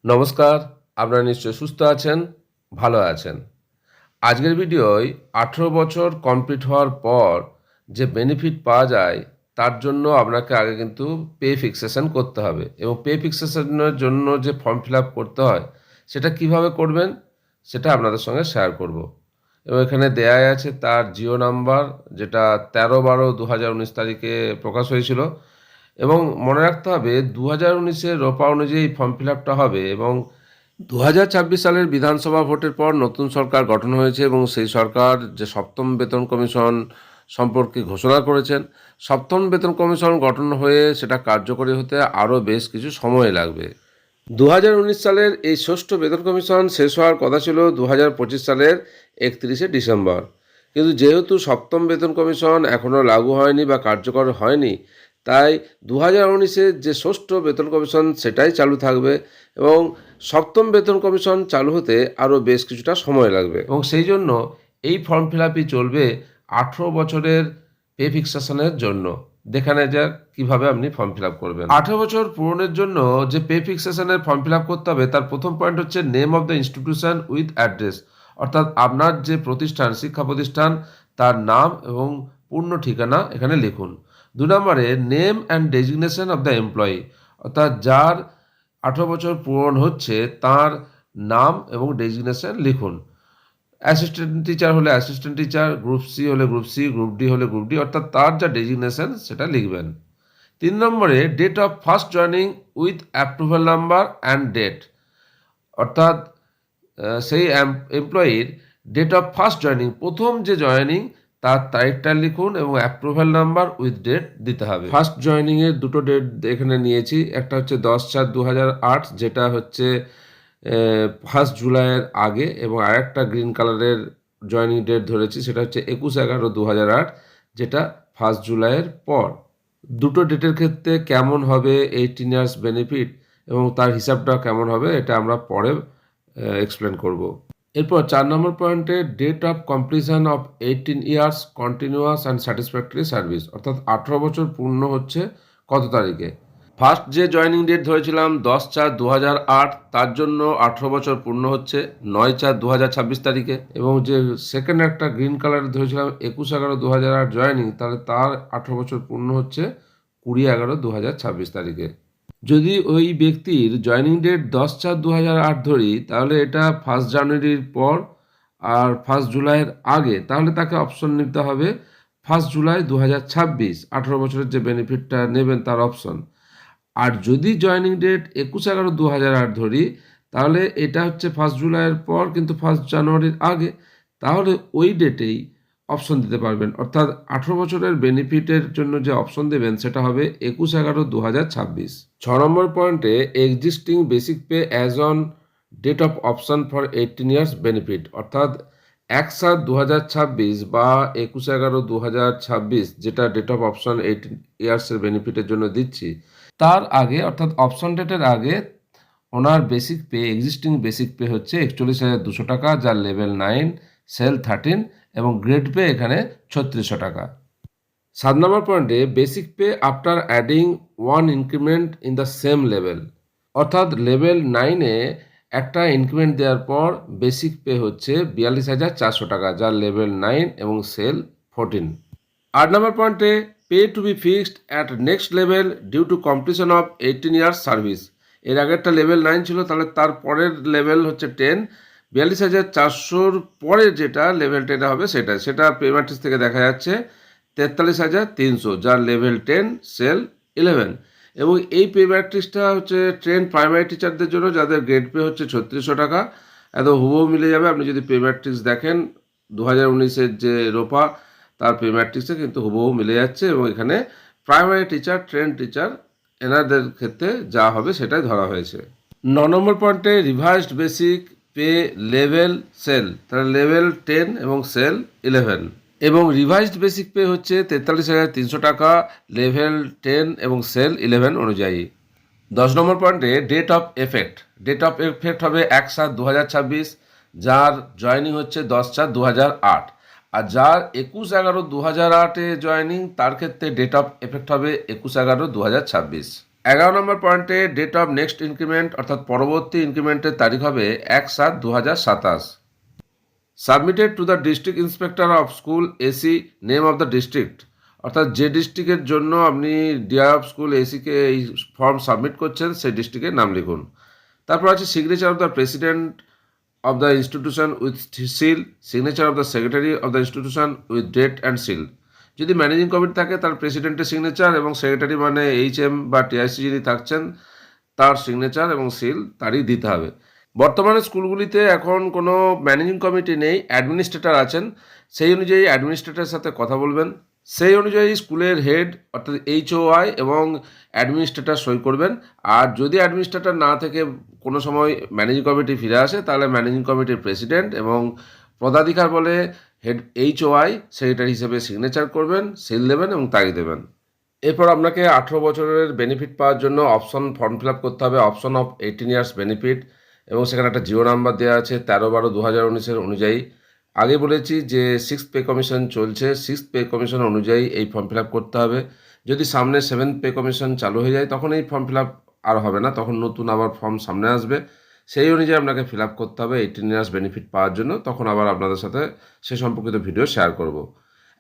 নমস্কার, আপনারা নিশ্চয়ই সুস্থ আছেন, ভালো আছেন। আজকের ভিডিওয় 18 বছর কমপ্লিট হওয়ার পর যে বেনিফিট পাওয়া যায় তার জন্য আপনাকে আগে কিন্তু পে ফিক্সেশন করতে হবে এবং পে ফিক্সেশনের জন্য যে ফর্ম ফিল আপ করতে হয় সেটা কিভাবে করবেন সেটা আপনাদের সঙ্গে শেয়ার করব। এবং এখানে দেয়াই আছে তার জিও নাম্বার, যেটা 13/12/2019 তারিখে প্রকাশ হয়েছিল। এবং মনে রাখতে হবে 2019-এর রোপা অনুযায়ী ফর্ম ফিল আপটা হবে এবং 2026 সালের বিধানসভা ভোটের পর নতুন সরকার গঠন হয়েছে এবং সেই সরকার যে সপ্তম বেতন কমিশন সম্পর্কে ঘোষণা করেছেন। সপ্তম বেতন কমিশন গঠন হয়ে সেটা কার্যকরী হতে আরও বেশ কিছু সময় লাগবে। 2019 সালের এই ষষ্ঠ বেতন কমিশন শেষ হওয়ার কথা ছিল 2025 সালের 31শে ডিসেম্বর, কিন্তু যেহেতু সপ্তম বেতন কমিশন এখনও লাগু হয়নি বা কার্যকর হয়নি, তাই 2019-এর যে ষষ্ঠ বেতন কমিশন সেটাই চালু থাকবে এবং সপ্তম বেতন কমিশন চালু হতে আরও বেশ কিছুটা সময় লাগবে এবং সেই জন্য এই ফর্ম ফিল আপই চলবে 18 বছরের পে ফিক্সেশনের জন্য। দেখে নেওয়া যাক কীভাবে আপনি ফর্ম ফিল আপ করবেন। 18 বছর পূরণের জন্য যে পে ফিক্সেশনের ফর্ম ফিল আপ করতে হবে তার প্রথম পয়েন্ট হচ্ছে name of the institution with address, অর্থাৎ আপনার যে প্রতিষ্ঠান, শিক্ষা প্রতিষ্ঠান, তার নাম এবং পূর্ণ ঠিকানা এখানে লিখুন। 2 নম্বরে name and designation of the employee, অর্থাৎ যার 18 বছর পূরণ হচ্ছে তার নাম এবং ডেজিগনেশন লিখুন। অ্যাসিস্ট্যান্ট টিচার হলে অ্যাসিস্ট্যান্ট টিচার, গ্রুপ সি হলে গ্রুপ সি, গ্রুপ ডি হলে গ্রুপ ডি, অর্থাৎ তার যা ডেজিগনেশন সেটা লিখবেন। 3 নম্বরে date of first joining with approval number and date, অর্থাৎ সেই এমপ্লয়ির ডেট অফ ফার্স্ট জয়নিং, প্রথম যে জয়নিং তার তারিখটা লিখুন এবং অ্যাপ্রুভাল নাম্বার উইথ ডেট দিতে হবে। ফার্স্ট জয়নিংয়ের দুটো ডেট এখানে নিয়েছি, একটা হচ্ছে 10/4/2008, যেটা হচ্ছে 1 জুলাইয়ের আগে, এবং আরেকটা গ্রিন কালারের জয়নিং ডেট ধরেছি, সেটা হচ্ছে 21/11/2008, যেটা 1 জুলাইয়ের পর। দুটো ডেটের ক্ষেত্রে কেমন হবে 18 ইয়ার্স বেনিফিট এবং তার হিসাবটা কেমন হবে এটা আমরা পরে এক্সপ্লেন করব। এরপর 4 নম্বর পয়েন্টে date of completion of 18 years continuous and satisfactory service, অর্থাৎ 18 বছর পূর্ণ হচ্ছে কত তারিখে। ফার্স্ট যে জয়নিং ডেট ধরেছিলাম 10/4/2008, তার জন্য 18 বছর পূর্ণ হচ্ছে 9/4/2026 তারিখে, এবং যে সেকেন্ড একটা গ্রিন কালার ধরেছিলাম 21/11/2008 জয়নিং, তাহলে তার 18 বছর পূর্ণ হচ্ছে 20/11/2026 তারিখে। যদি ওই ব্যক্তির জয়নিং ডেট 10/4/2008 ধরি, তাহলে এটা 1 জানুয়ারির পর আর 1 জুলাইয়ের আগে, তাহলে তাকে অপশন নিতে হবে 1 জুলাই 2026, 18 বছরের যে বেনিফিটটা নেবেন তার অপশন। আর যদি জয়নিং ডেট 21/11/2008 ধরি, তাহলে এটা হচ্ছে 1 জুলাইয়ের পর কিন্তু 1 জানুয়ারির আগে, তাহলে ওই ডেটেই অপশন দিতে পারবেন, অর্থাৎ 18 বছরের বেনিফিটের জন্য যে অপশন দেবেন সেটা হবে 21/11/2026। 6 নম্বর পয়েন্টে existing basic pay as on date of option for 18 years benefit, অর্থাৎ 1/7/2026 বা 21/11/2026 যেটা ডেট অফ অপশন 18 ইয়ার্সের বেনিফিটের জন্য দিচ্ছি, তার আগে অর্থাৎ অপশন ডেটের আগে ওনার basic pay, existing basic pay হচ্ছে 41,200 টাকা, যার লেভেল 9, সেল 13 এবং গ্রেড পে এখানে 3600 টাকা। 7 নম্বর পয়েন্টে basic pay after adding 1 increment in the same level, অর্থাৎ লেভেল 9-এ একটা ইনক্রিমেন্ট দেওয়ার পর বেসিক পে হচ্ছে 42,400 টাকা, যার লেভেল 9 এবং সেল 14। 8 নম্বর পয়েন্টে pay to be fixed at next level due to completion of 18 years service, এর আগেরটা লেভেল 9 ছিল, তাহলে তার পরের লেভেল হচ্ছে 10, 42,400-র পরে যেটা লেভেল 10 হবে সেটা পে ম্যাট্রিক্স থেকে দেখা যাচ্ছে 43,300, যার লেভেল 10, সেল 11। এবং এই পে ম্যাট্রিক্সটা হচ্ছে ট্রেন প্রাইমারি টিচারদের জন্য, যাদের গ্রেড পে হচ্ছে 3600 টাকা। এত হুবহু মিলে যাবে, আপনি যদি পে ম্যাট্রিক্স দেখেন 2019-এর যে রোপা তার পে ম্যাট্রিক্সে কিন্তু হুবহু মিলে যাচ্ছে, এবং এখানে প্রাইমারি টিচার, ট্রেন টিচার এনাদের ক্ষেত্রে যা হবে সেটাই ধরা হয়েছে। 9 নম্বর পয়েন্টে revised basic pay level sell, তাহলে লেভেল 10 এবং সেল 11, এবং রিভাইজড বেসিক পে হচ্ছে 43,300 টাকা, লেভেল 10 এবং সেল 11 অনুযায়ী। 10 নম্বর পয়েন্টে date of effect, date of effect হবে 1/7/2026, যার জয়নিং হচ্ছে 10/4/2008, আর যার 21/11/2008-এ জয়নিং তার ক্ষেত্রে ডেট অফ এফেক্ট হবে 21/11/2026। 11 নম্বর পয়েন্টে ডেট অফ নেক্সট ইনক্রিমেন্ট অর্থাৎ পরবর্তী ইনক্রিমেন্টের তারিখ হবে 1/7/2027। Submitted to the district inspector of school AC name of the district, অর্থাৎ যে ডিস্ট্রিক্টের জন্য আপনি ডিআর অফ স্কুল এসিকে এই ফর্ম সাবমিট করছেন সেই ডিস্ট্রিক্টের নাম লিখুন। তারপর আছে signature of the president of the institution with seal, signature of the secretary of the institution with date and seal। যদি ম্যানেজিং কমিটি থাকে তার প্রেসিডেন্টের সিগনেচার এবং সেক্রেটারি মানে এইচএম বা টিআইসি যিনি থাকছেন তার সিগনেচার এবং সিল তারই দিতে হবে। বর্তমানে স্কুলগুলিতে এখন কোনো ম্যানেজিং কমিটি নেই, অ্যাডমিনিস্ট্রেটর আছেন। সেই অনুযায়ী অ্যাডমিনিস্ট্রেটরের সাথে কথা বলবেন, সেই অনুযায়ী স্কুলের হেড অর্থাৎ এইচওআই এবং অ্যাডমিনিস্ট্রেটর সই করবেন। আর যদি অ্যাডমিনিস্ট্রেটর না থেকে কোনো সময় ম্যানেজিং কমিটি ফিরে আসে তাহলে ম্যানেজিং কমিটির প্রেসিডেন্ট এবং পদাধিকার বলে হেড এইচওআই সেক্রেটারি হিসেবে সিগনেচার করবেন, সিল দেবেন এবং তারিখ দেবেন। এরপর আপনাকে 18 বছরের বেনিফিট পাওয়ার জন্য অপশন ফর্ম ফিল আপ করতে হবে, অপশন অফ 18 ইয়ার্স বেনিফিট, এবং সেখানে একটা জিও নাম্বার দেওয়া আছে 13/12/2019 অনুযায়ী। আগে বলেছি যে 6th পে কমিশন চলছে, 6th পে কমিশন অনুযায়ী এই ফর্ম ফিল আপ করতে হবে। যদি সামনে 7th পে কমিশন চালু হয়ে যায় তখন এই ফর্ম ফিল আপ আর হবে না, তখন নতুন আবার ফর্ম সামনে আসবে। সেই অনুযায়ী আপনাকে ফিল আপ করতে হবে 18 ইয়ার্স বেনিফিট পাওয়ার জন্য। তখন আবার আপনাদের সাথে সে সম্পর্কিত ভিডিও শেয়ার করব।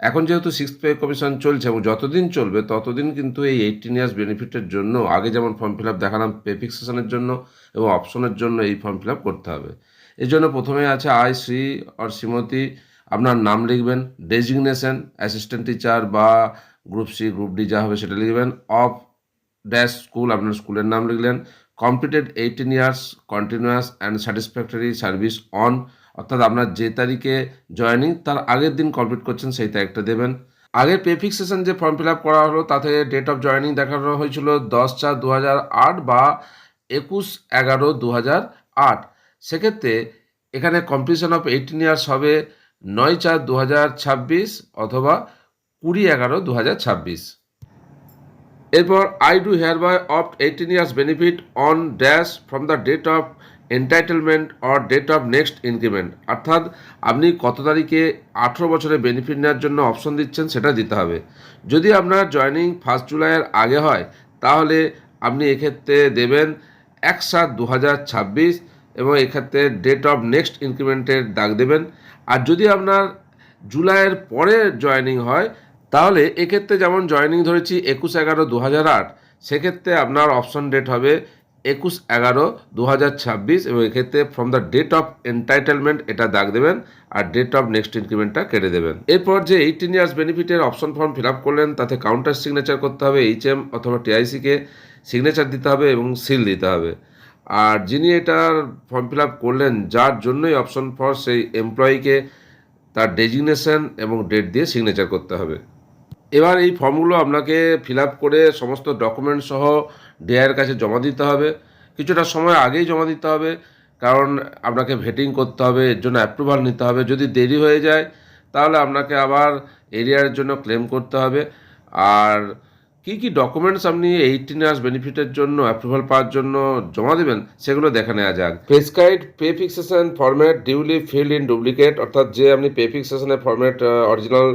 এখন যেহেতু 6th পে কমিশন চলছে এবং যতদিন চলবে ততদিন কিন্তু এই 18 ইয়ার্স বেনিফিটের জন্য আগে যেমন ফর্ম ফিল আপ দেখালাম পে ফিক্সেশনের জন্য এবং অপশনের জন্য এই ফর্ম ফিল আপ করতে হবে। এর জন্য প্রথমে আছে আই শ্রী আর শ্রীমতী, আপনার নাম লিখবেন, ডেজিগনেশন অ্যাসিস্ট্যান্ট টিচার বা গ্রুপ সি গ্রুপ ডি যা হবে সেটা লিখবেন, অফ ড্যাশ স্কুল আপনার স্কুলের নাম লিখলেন, completed 18 years continuous and satisfactory service on, অর্থাৎ আপনার যে তারিখে জয়েনিং তার আগের দিন কমপ্লিট করছেন সেই তারিখটা দেবেন। আগের পে ফিক্সেশন যে ফর্ম ফিল আপ করা হলো তাতে ডেট অফ জয়েনিং দেখানো হয়েছিল 10/4/2008 বা 21/11/2008। সেক্ষেত্রে এখানে কমপ্লিশন অফ 18 ইয়ার্স হবে 9/4/2026 অথবা 20/11/2026। এরপর I do hereby of 18 years benefit on dash from the date of entitlement or date of next increment, অর্থাৎ আপনি কত তারিখে 18 বছরের বেনিফিট নেওয়ার জন্য অপশন দিচ্ছেন সেটা দিতে হবে। যদি আপনার জয়েনিং 1 জুলাইয়ের আগে হয় তাহলে আপনি এক্ষেত্রে দেবেন 1/7/2026 এবং এক্ষেত্রে ডেট অফ নেক্সট ইনক্রিমেন্টের দাগ দেবেন। আর যদি আপনার জুলাইয়ের পরে জয়েনিং হয় তাহলে এক্ষেত্রে যেমন জয়েনিং ধরেছি 21/11/2008, সেক্ষেত্রে আপনার অপশন ডেট হবে 21/11/2026 এবং এক্ষেত্রে from the date of entitlement এটা দাগ দেবেন আর ডেট অফ নেক্সট ইনক্রিমেন্টটা কেটে দেবেন। এরপর যে 18 ইয়ার্স বেনিফিটের অপশন ফর্ম ফিল আপ করলেন তাতে কাউন্টার সিগনেচার করতে হবে, এইচএম অথবা টিআইসিকে সিগনেচার দিতে হবে এবং সিল দিতে হবে। আর যিনি এটার ফর্ম ফিল আপ করলেন যার জন্যই অপশন ফর সেই এমপ্লয়িকে তার ডেজিগনেশন এবং ডেট দিয়ে সিগনেচার করতে হবে। এবার এই ফর্মগুলো আপনাকে ফিল আপ করে সমস্ত ডকুমেন্ট সহ ডিআইয়ের কাছে জমা দিতে হবে। কিছুটা সময় আগেই জমা দিতে হবে কারণ আপনাকে ভেটিং করতে হবে, এর জন্য অ্যাপ্রুভাল নিতে হবে। যদি দেরি হয়ে যায় তাহলে আপনাকে আবার এরিয়ার জন্য ক্লেম করতে হবে। আর কি কি ডকুমেন্টস আপনি 18 ইয়ার্স বেনিফিটের জন্য অ্যাপ্রুভাল পাওয়ার জন্য জমা দেবেন সেগুলো দেখে নেওয়া যাক। Prescribed pay fixation format duly filled in duplicate, অর্থাৎ যে আপনি পে ফিক্সেশনের ফরম্যাট অরিজিনাল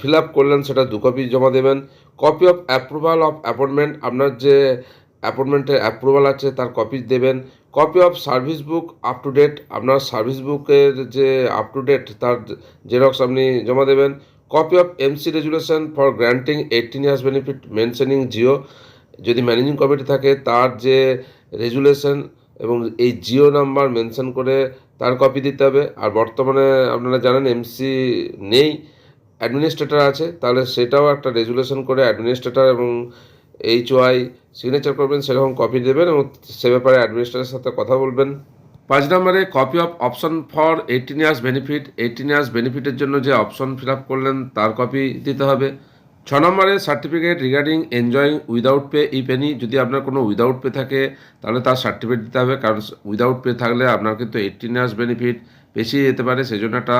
ফিল আপ করলেন সেটা 2 কপি জমা দেবেন। Copy of approval of appointment, আপনার যে অ্যাপয়েন্টমেন্টের অ্যাপ্রুভাল আছে তার কপি দেবেন। Copy of service book up to date, আপনার সার্ভিস বুকের যে আপ টু ডেট তার জেরক্স আপনি জমা দেবেন। Copy of MC resolution for granting 18 years benefit mentioning Jio, যদি ম্যানেজিং কমিটি থাকে তার যে রেজুলেশন এবং এই জিও নাম্বার মেনশন করে তার কপি দিতে হবে। আর বর্তমানে আপনারা জানেন এমসি নেই, অ্যাডমিনিস্ট্রেটর আছে, তাহলে সেটাও একটা রেজুলেশন করে অ্যাডমিনিস্ট্রেটর এবং এইচওআই সিগনেচার করবেন সেরকম কপি দেবেন এবং সে ব্যাপারে অ্যাডমিনিস্ট্রেটরের সাথে কথা বলবেন। 5 নম্বরে copy of option for 18 years benefit, 18 years বেনিফিটের জন্য যে অপশন ফিল আপ করলেন তার কপি দিতে হবে। 6 নম্বরে certificate regarding enjoying without pay if any, যদি আপনার কোনো উইদাউট পে থাকে তাহলে তার সার্টিফিকেট দিতে হবে, কারণ উইদাউট পে থাকলে আপনার কিন্তু 18 ইয়ার্স বেনিফিট পেছিয়ে যেতে পারে, সেই জন্য একটা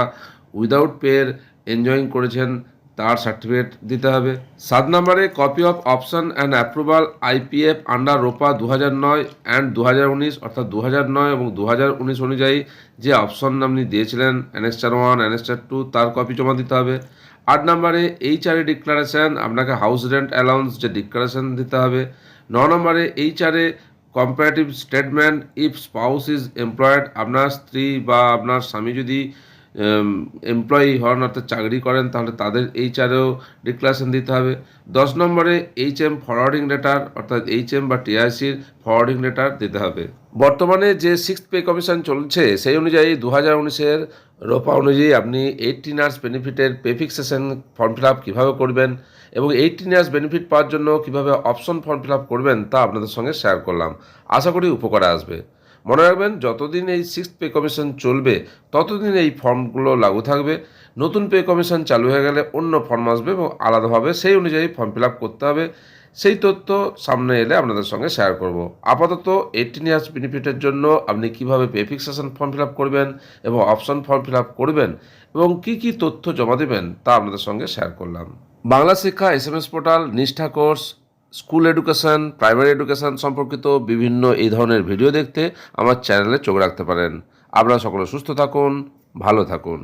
উইদাউট পের এনজয়িং করেছেন তার সার্টিফিকেট দিতে হবে। 7 নম্বরে copy of option and approval IPF under রোপা 2009 অ্যান্ড 2019, অর্থাৎ 2009 এবং 2019 অনুযায়ী যে অপশন আপনি দিয়েছিলেন অ্যানেক্সচার 1 অ্যানেক্সচার 2 তার কপি জমা দিতে হবে। 8 নম্বরে এইচআরএ ডিক্লারেশন, আপনাকে হাউস রেন্ট অ্যালাউন্স যে ডিক্লারেশন দিতে হবে। নম্বরে HRA comparative statement if spouse is employed, আপনার স্ত্রী বা আপনার স্বামী যদি এমপ্লয়ি হন অর্থাৎ চাকরি করেন তাহলে তাদের এইচআরেও ডিক্লারেশন দিতে হবে। 10 নম্বরে এইচএম ফরওয়ার্ডিং লেটার অর্থাৎ এইচএম বা টিআইসির ফরওয়ার্ডিং লেটার দিতে হবে। বর্তমানে যে 6th পে কমিশন চলছে সেই অনুযায়ী 2019-এর রোপা অনুযায়ী আপনি 18 ইয়ার্স বেনিফিটের pay fixation form fill up কীভাবে করবেন এবং 18 ইয়ার্স বেনিফিট পাওয়ার জন্য কীভাবে অপশন ফর্ম ফিল আপ করবেন তা আপনাদের সঙ্গে শেয়ার করলাম। আশা করি উপকারে আসবে। মনে রাখবেন, যতদিন এই 6th পে কমিশন চলবে ততদিন এই ফর্মগুলো লাগু থাকবে। নতুন পে কমিশন চালু হয়ে গেলে অন্য ফর্ম আসবে এবং আলাদাভাবে সেই অনুযায়ী ফর্ম ফিল আপ করতে হবে। সেই তথ্য সামনে এলে আপনাদের সঙ্গে শেয়ার করব। আপাতত 18 ইয়ার্স বেনিফিটের জন্য আপনি কিভাবে pay fixation form fill up করবেন এবং অপশন ফর্ম ফিল আপ করবেন এবং কি কি তথ্য জমা দেবেন তা আপনাদের সঙ্গে শেয়ার করলাম। বাংলা শিক্ষা SMS পোর্টাল, নিষ্ঠা course, school education, primary education সম্পর্কিত বিভিন্ন এই ধরনের ভিডিও দেখতে আমার চ্যানেলে চোখ রাখতে পারেন। আপনারা সকলে সুস্থ থাকুন, ভালো থাকুন।